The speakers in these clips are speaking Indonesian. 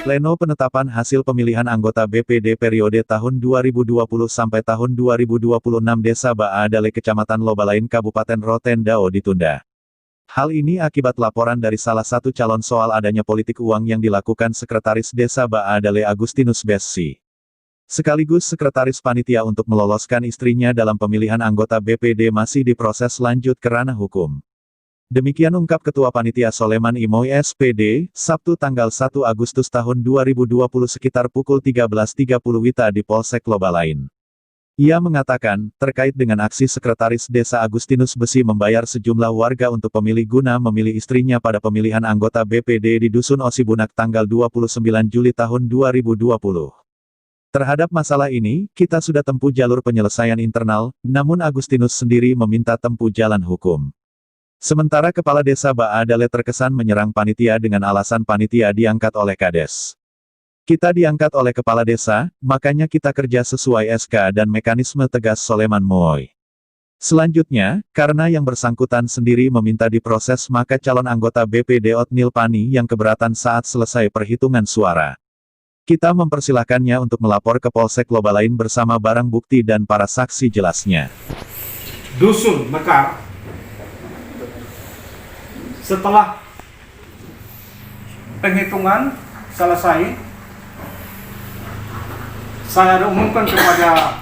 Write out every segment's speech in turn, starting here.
Pleno penetapan hasil pemilihan anggota BPD periode tahun 2020 sampai tahun 2026 Desa Baadale Kecamatan Lobalain Kabupaten Rotendao ditunda. Hal ini akibat laporan dari salah satu calon soal adanya politik uang yang dilakukan Sekretaris Desa Baadale Agustinus Bessi. Sekaligus Sekretaris Panitia untuk meloloskan istrinya dalam pemilihan anggota BPD masih diproses lanjut ke ranah hukum. Demikian ungkap Ketua Panitia Soleman Imoy SPD, Sabtu tanggal 1 Agustus tahun 2020 sekitar pukul 13.30 WITA di Polsek Lobalain. Ia mengatakan, terkait dengan aksi Sekretaris Desa Agustinus Bessi membayar sejumlah warga untuk pemilih guna memilih istrinya pada pemilihan anggota BPD di Dusun Osibunak tanggal 29 Juli tahun 2020. Terhadap masalah ini, kita sudah tempuh jalur penyelesaian internal, namun Agustinus sendiri meminta tempuh jalan hukum. Sementara Kepala Desa Baadale terkesan menyerang panitia dengan alasan panitia diangkat oleh Kades. Kita diangkat oleh Kepala Desa, makanya kita kerja sesuai SK dan mekanisme, tegas Soleman Moy. Selanjutnya, karena yang bersangkutan sendiri meminta diproses maka calon anggota BPD Otnil Pani yang keberatan saat selesai perhitungan suara. Kita mempersilahkannya untuk melapor ke Polsek Lobalain bersama barang bukti dan para saksi jelasnya. Dusun Mekar. Setelah penghitungan selesai, saya umumkan kepada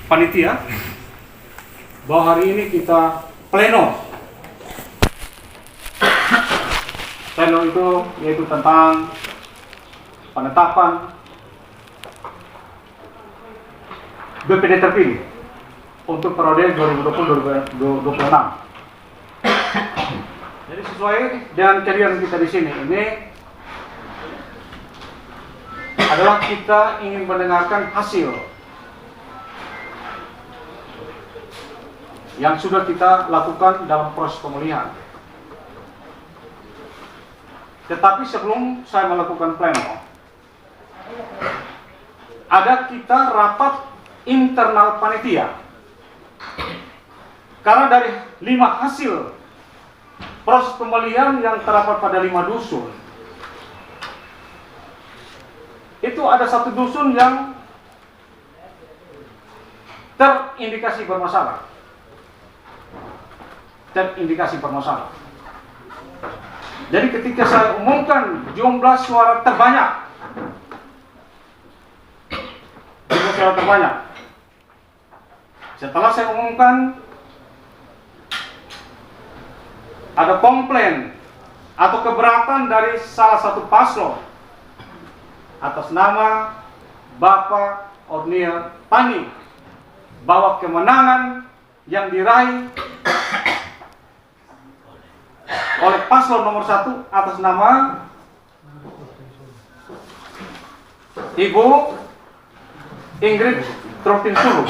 panitia bahwa hari ini kita pleno. Pleno itu yaitu tentang penetapan BPD terpilih untuk periode 2020-2026. Jadi sesuai dengan kejadian kita di sini, ini adalah kita ingin mendengarkan hasil yang sudah kita lakukan dalam proses pemilihan. Tetapi sebelum saya melakukan pleno, ada kita rapat internal panitia. Karena dari 5 hasil proses pemilihan yang terdapat pada 5 dusun, itu ada 1 dusun yang terindikasi bermasalah. Jadi ketika saya umumkan jumlah suara terbanyak, setelah saya umumkan ada komplain atau keberatan dari salah satu paslon atas nama Bapak Otnil Pani bahwa kemenangan yang diraih oleh paslon nomor 1 atas nama Ibu Ingrid Trotinsulu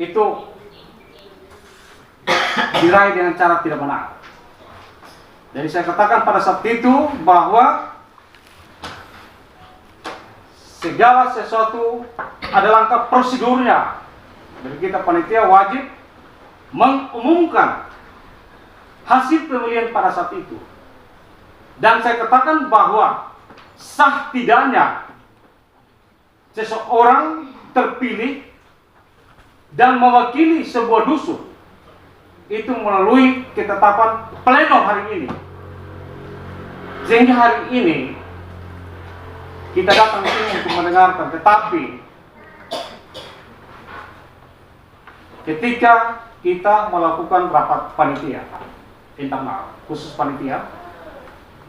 itu diraih dengan cara tidak benar. Jadi saya katakan pada saat itu bahwa segala sesuatu ada langkah prosedurnya. Jadi kita panitia wajib mengumumkan hasil pemilihan pada saat itu. Dan saya katakan bahwa sah tidaknya seseorang terpilih dan mewakili sebuah dusun itu melalui ketetapan pleno hari ini. Sehingga hari ini kita datang sini untuk mendengarkan, tetapi ketika kita melakukan rapat panitia internal khusus panitia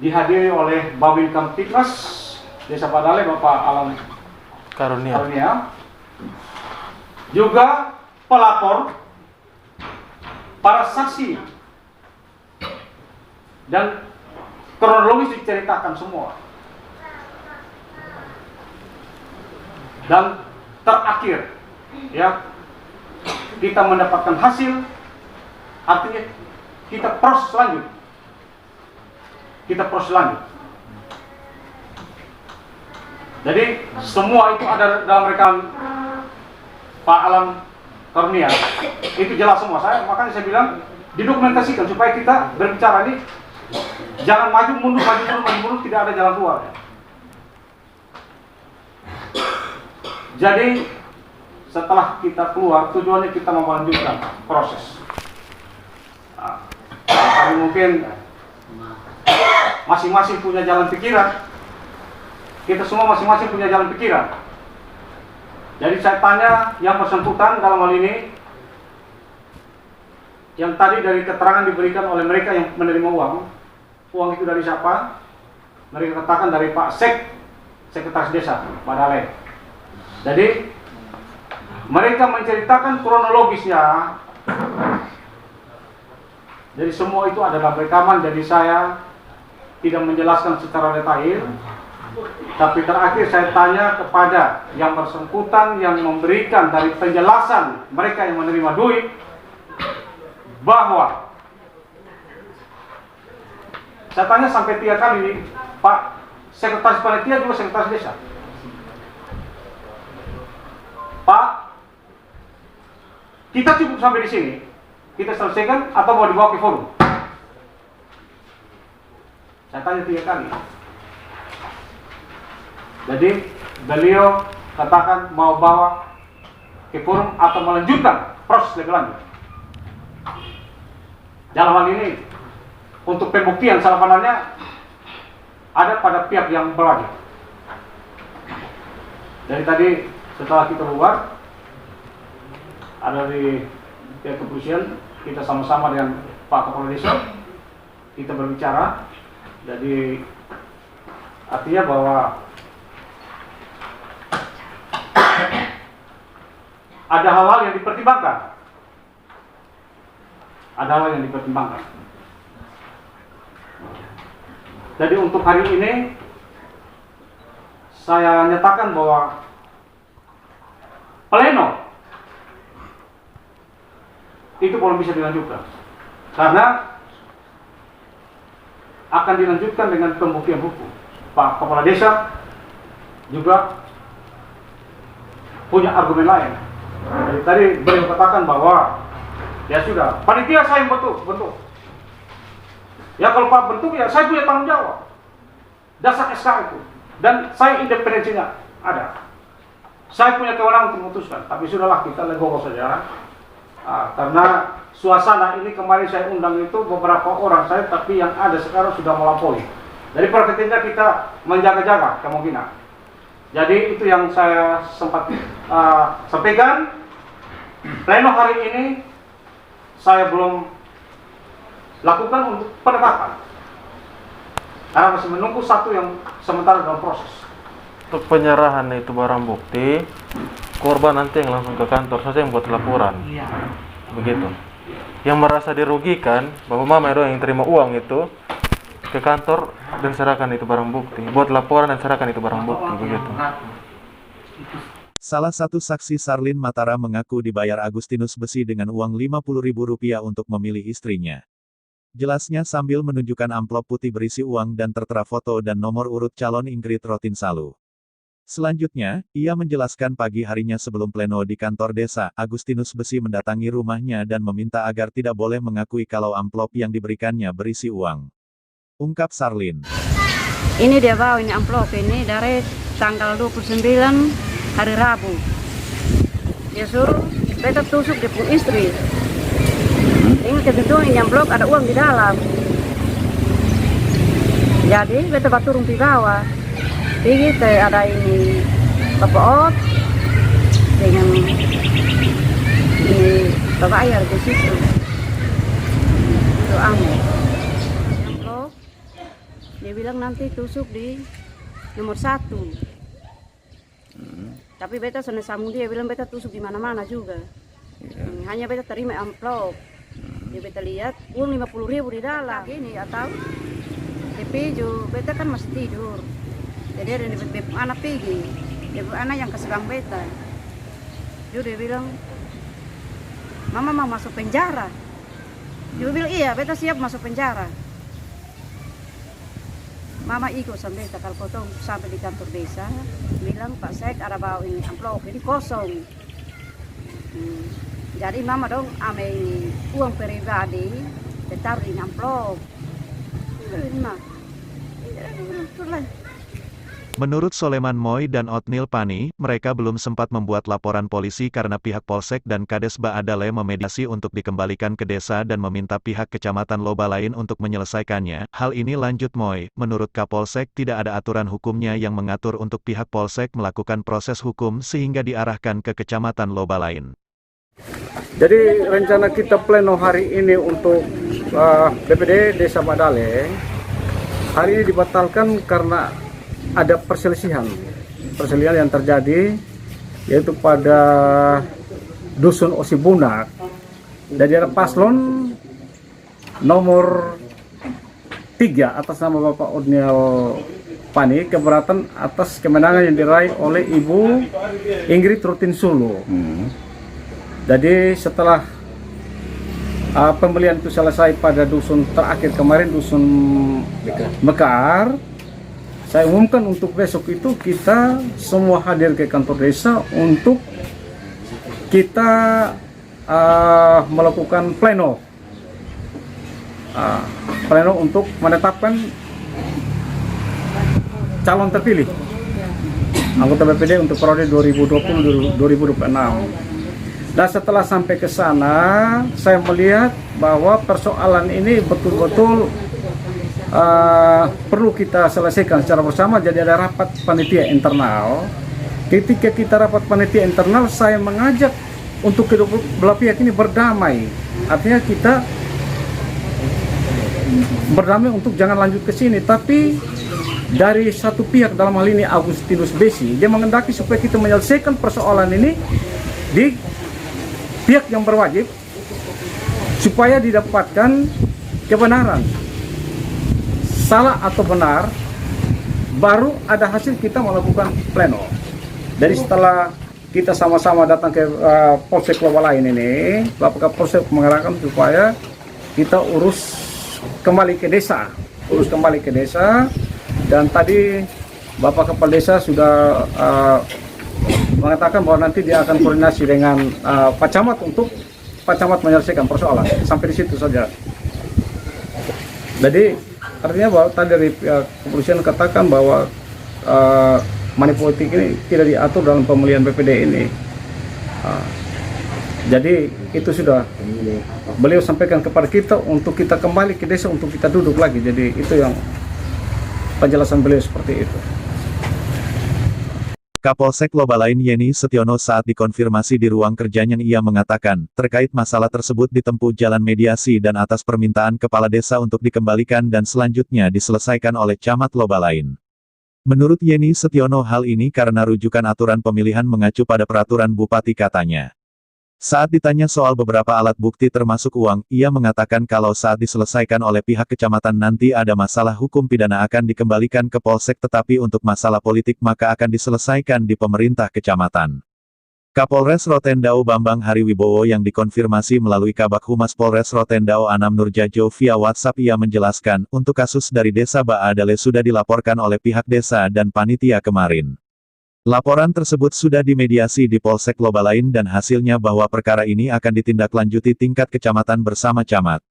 dihadiri oleh Babin Kamtipmas Desa Baadale Bapak Alam Karunia, juga pelapor, para saksi, dan kronologis diceritakan semua. dan terakhir ya kita mendapatkan hasil, artinya kita proses lanjut. Jadi semua itu ada dalam rekaman Pak Alam Kurnia, itu jelas semua. Makanya saya bilang didokumentasikan supaya kita berbicara ini jangan maju mundur, tidak ada jalan keluar. Jadi setelah kita keluar, tujuannya kita mau melanjutkan proses. Nah, tapi mungkin masing-masing punya jalan pikiran. Kita semua masing-masing punya jalan pikiran. Jadi saya tanya yang bersangkutan dalam hal ini, yang tadi dari keterangan diberikan oleh mereka yang menerima uang itu dari siapa? Mereka katakan dari Pak Sekretaris Desa, Pak Dale. Jadi mereka menceritakan kronologisnya. Jadi semua itu ada dalam rekaman, jadi saya tidak menjelaskan secara detail. Tapi terakhir saya tanya kepada yang bersangkutan yang memberikan dari penjelasan mereka yang menerima duit, bahwa saya tanya sampai 3 kali nih, Pak Sekretaris Panitia juga Sekretaris Desa, Pak, kita cukup sampai di sini, kita selesaikan atau mau dibawa ke forum? Saya tanya 3 kali. Jadi beliau katakan mau bawa ke forum atau melanjutkan proses lebih lanjut. Dalam hal ini untuk pembuktian salah panahnya ada pada pihak yang berwajib. Dari tadi setelah kita bubar, ada di pihak kepolisian, kita sama-sama dengan Pak Kepala Desa, kita berbicara. Jadi artinya bahwa ada hal-hal yang dipertimbangkan. Jadi untuk hari ini saya nyatakan bahwa pleno itu belum bisa dilanjutkan karena akan dilanjutkan dengan pembuktian hukum. Pak Kepala Desa juga punya argumen lain. Jadi tadi beliau katakan bahwa ya sudah, panitia saya yang bentuk. Ya kalau Pak bentuk ya saya punya tanggung jawab. Dasar SK itu. Dan saya independensinya ada. Saya punya kewenangan untuk memutuskan. Tapi sudahlah, kita legowo saja. Karena suasana ini kemarin saya undang itu beberapa orang saya, tapi yang ada sekarang sudah melampaui. Dari perketingnya kita menjaga-jaga kemungkinan. Jadi itu yang saya sempat sampaikan. Pleno hari ini saya belum lakukan untuk penetapan karena masih menunggu satu yang sementara dalam proses. Untuk penyerahan itu barang bukti, korban nanti yang langsung ke kantor saja yang buat laporan. Begitu. Yang merasa dirugikan, Bapak Mama yang terima uang itu ke kantor dan serahkan itu barang bukti, buat laporan dan serahkan itu barang bukti, begitu. Salah satu saksi Sarlin Matara mengaku dibayar Agustinus Besi dengan uang Rp50.000 untuk memilih istrinya. Jelasnya sambil menunjukkan amplop putih berisi uang dan tertera foto dan nomor urut calon Ingrid Rotinsalu. Selanjutnya, ia menjelaskan pagi harinya sebelum pleno di kantor desa, Agustinus Besi mendatangi rumahnya dan meminta agar tidak boleh mengakui kalau amplop yang diberikannya berisi uang. Ungkap Sarlin. Ini dia bawa ini amplop ini dari tanggal 29 hari Rabu. Dia suruh beta tusuk dia pun istri. Ini kebetulan ini amplop ada uang di dalam. Jadi beta baturung di bawah. Pergi ada ini Bapak dengan ini Bapak Ayar di situ. Itu amplop. Dia bilang nanti tusuk di nomor 1. Tapi beta sana sambung dia bilang beta tusuk di mana-mana juga. Hanya beta terima amplop. Dia beta lihat uang 50.000 di dalam. Ini atau tapi juga beta kan masih tidur. Jadi ada anak pergi. Dia anak yang kesukaan beta. Dia bilang, Mama mau masuk penjara. Dia bilang, iya beta siap masuk penjara. Mama ikut sama beta, kalau potong sampai di kantor desa, bilang Pak Sek ada bawa ini amplop, ini kosong. Jadi mama dong ame uang pribadi, ditaruh di amplop. Menurut Soleman Moy dan Otnil Pani, mereka belum sempat membuat laporan polisi karena pihak Polsek dan Kades Baadale memediasi untuk dikembalikan ke desa dan meminta pihak Kecamatan Lobalain untuk menyelesaikannya. Hal ini lanjut Moy, menurut Kapolsek tidak ada aturan hukumnya yang mengatur untuk pihak Polsek melakukan proses hukum sehingga diarahkan ke Kecamatan Lobalain. Jadi rencana kita pleno hari ini untuk BPD Desa Baadale hari ini dibatalkan karena ada perselisihan yang terjadi, yaitu pada Dusun Osibunak. Jadi ada paslon nomor 3 atas nama Bapak Otnil Pani keberatan atas kemenangan yang diraih oleh Ibu Ingrid Rutin Sulu. Jadi setelah pembelian itu selesai pada dusun terakhir kemarin, Dusun Mekar, saya umumkan untuk besok itu kita semua hadir ke kantor desa untuk kita melakukan pleno untuk menetapkan calon terpilih anggota BPD untuk periode 2020-2026. Dan setelah sampai ke sana, saya melihat bahwa persoalan ini betul-betul perlu kita selesaikan secara bersama. Jadi ada rapat panitia internal. Ketika kita rapat panitia internal, saya mengajak untuk kedua belah pihak ini berdamai. Artinya kita berdamai untuk jangan lanjut ke sini. Tapi dari satu pihak, dalam hal ini Agustinus Besi, dia mengendaki supaya kita menyelesaikan persoalan ini di pihak yang berwajib supaya didapatkan kebenaran. Salah atau benar, baru ada hasil kita melakukan pleno. Jadi setelah kita sama-sama datang ke Polsek Lobalain ini, Bapak Kapolsek mengarahkan supaya kita urus kembali ke desa. Dan tadi Bapak Kepala Desa sudah mengatakan bahwa nanti dia akan koordinasi dengan Pak Camat untuk Pak Camat menyelesaikan persoalan. Sampai di situ saja. Jadi artinya bahwa tadi dari pihak kepolisian katakan bahwa money politik ini tidak diatur dalam pemilihan BPD ini. Jadi itu sudah beliau sampaikan kepada kita untuk kita kembali ke desa untuk kita duduk lagi. Jadi itu yang penjelasan beliau seperti itu. Kapolsek Lobalain Yeni Setiono saat dikonfirmasi di ruang kerjanya ia mengatakan, terkait masalah tersebut ditempuh jalan mediasi dan atas permintaan kepala desa untuk dikembalikan dan selanjutnya diselesaikan oleh Camat Lobalain. Menurut Yeni Setiono hal ini karena rujukan aturan pemilihan mengacu pada peraturan bupati katanya. Saat ditanya soal beberapa alat bukti termasuk uang, ia mengatakan kalau saat diselesaikan oleh pihak kecamatan nanti ada masalah hukum pidana akan dikembalikan ke Polsek tetapi untuk masalah politik maka akan diselesaikan di pemerintah kecamatan. Kapolres Rotendao Bambang Hariwibowo yang dikonfirmasi melalui Kabak Humas Polres Rotendao Anam Nurjajo via WhatsApp ia menjelaskan, untuk kasus dari Desa Baadale sudah dilaporkan oleh pihak desa dan panitia kemarin. Laporan tersebut sudah dimediasi di Polsek Lobalain dan hasilnya bahwa perkara ini akan ditindaklanjuti tingkat kecamatan bersama camat.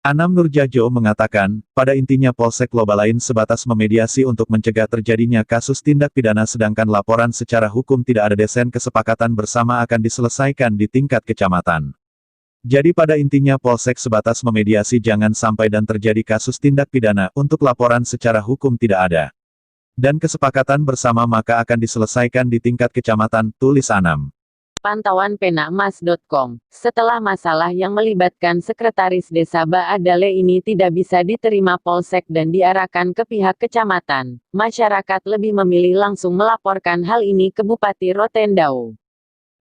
Anam Nurjajo mengatakan, pada intinya Polsek Lobalain sebatas memediasi untuk mencegah terjadinya kasus tindak pidana sedangkan laporan secara hukum tidak ada desain kesepakatan bersama akan diselesaikan di tingkat kecamatan. Jadi pada intinya Polsek sebatas memediasi jangan sampai dan terjadi kasus tindak pidana, untuk laporan secara hukum tidak ada. Dan kesepakatan bersama maka akan diselesaikan di tingkat kecamatan, tulis Anam. Pantauan penamas.com, setelah masalah yang melibatkan Sekretaris Desa Baadale ini tidak bisa diterima Polsek dan diarahkan ke pihak kecamatan, masyarakat lebih memilih langsung melaporkan hal ini ke Bupati Rotendao.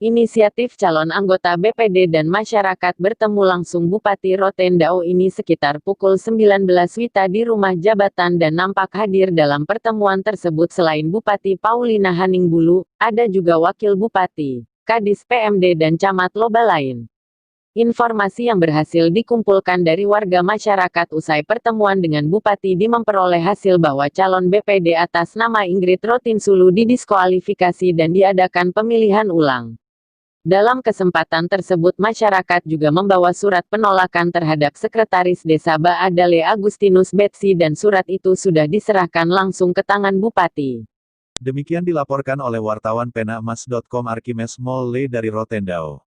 Inisiatif calon anggota BPD dan masyarakat bertemu langsung Bupati Rotendao ini sekitar pukul 19 WITA di rumah jabatan dan nampak hadir dalam pertemuan tersebut selain Bupati Paulina Haningbulu, ada juga Wakil Bupati, Kadis PMD dan Camat Loba lain. Informasi yang berhasil dikumpulkan dari warga masyarakat usai pertemuan dengan Bupati memperoleh hasil bahwa calon BPD atas nama Ingrid Rotinsulu didiskualifikasi dan diadakan pemilihan ulang. Dalam kesempatan tersebut masyarakat juga membawa surat penolakan terhadap Sekretaris Desa Baadale Agustinus Betsy dan surat itu sudah diserahkan langsung ke tangan Bupati. Demikian dilaporkan oleh wartawan penaemas.com Archimes Molle dari Rotendao.